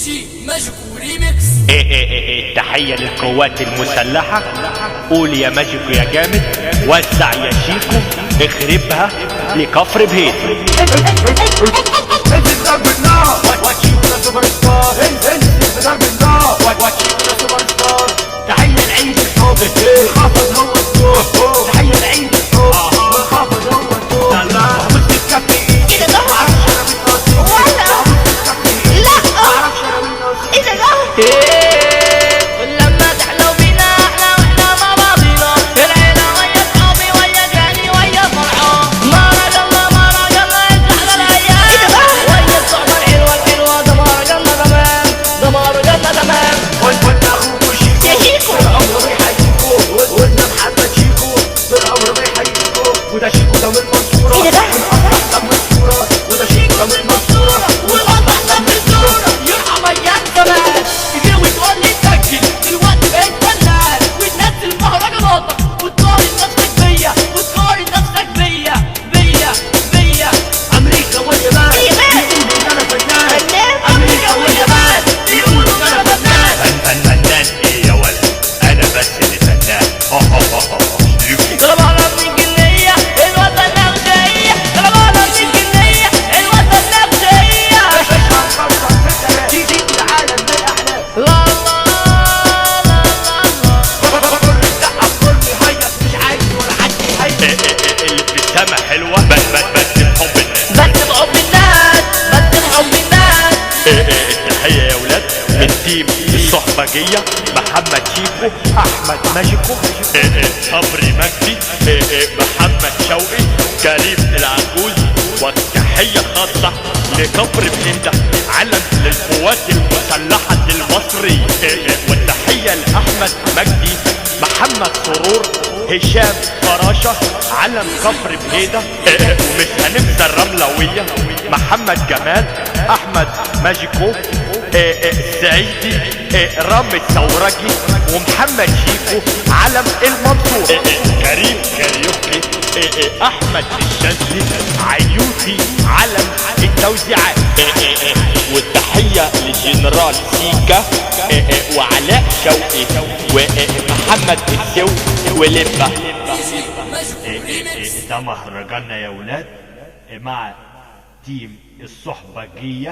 جي ماجيكو ريميكس. تحية للقوات المسلحة. قول يا ماجيكو يا جامد، وزع يا شيكو، اخربها لكفر بهيت. انزل ضرب النار واتشيكو سوبر ستار. انزل ضرب النار واتشيكو سوبر ستار. تحية لعيد الحب والحافظ هو الدور. تحية لعيد الحب والحافظ هو الدور. حبست الكف ايدي معرفش انا من ناصر. حبست الكف ايدي معرفش انا من ناصر. ايه ده؟ ولما تحلو بينا احنا واحنا مع بعضينا، العيلة ويا اصحابي ويا جاني ويا فرحان. مهرج الله مهرج الله يسعد الايام. ويا الصحبة الحلوة الحلوة ده مهرج الله تمام، ده مهرج الله تمام. وانت اخوكوا شيكو طول عمره بيحييكوا. وانت محمد شيكو طول عمره بيحييكوا. وده شيكو ده من المنصورة والأفراح ده من الصورة. وده شيكو ده من المنصورة والأفراح ده من الصورة. يرحم ايام زمان كتير وتقول لي سجل، دلوقتي بقيت فنان وتنزل مهرجاناتك وتقارن نفسك بيا وتقارن نفسك بيا. أمريكا واليابان بيقولوا إن أنا فنان. أمريكا واليابان بيقولوا إن أنا فنان. فنان ايه يا ولد؟ انا بس اللي فنان. طلب على 2 جنيه الوطن نغزية، طلب على 2 جنيه الوطن نغزية. مش هنفكر في الكلام، تيجي العالم بالأحلام. لا لا كل السقف كل يهيص مش عايز ولا حد يهيص. الابتسامة حلوة بس بحب الناس. بس بحب الناس، بس بحب الناس. التحية يا ولاد من تيم الصحبجية، محمد شيكو، احمد ماجيكو، صبري مجدي، محمد شوقي، كريم العجوز. والتحية خاصة لكفر بهيدة، علم للقوات المسلحة المصري. والتحية لأحمد مجدي، محمد سرور، هشام فراشة، علم كفر بهيدة. ومش هننسى الرملوية، محمد جمال، احمد ماجيكو، سعيدي، رامي ثورجي، ومحمد شيكو، علم المنصور، كريم كاريوكي، احمد الشاذلي، عيوسي، علم التوزيعات. والتحية للجنرال سيكا، وعلاء شوقي، ومحمد السو، ولبة. ماجيكو ريميكس. ده مهرجاننا يا ولاد مع تيم الصحبجية.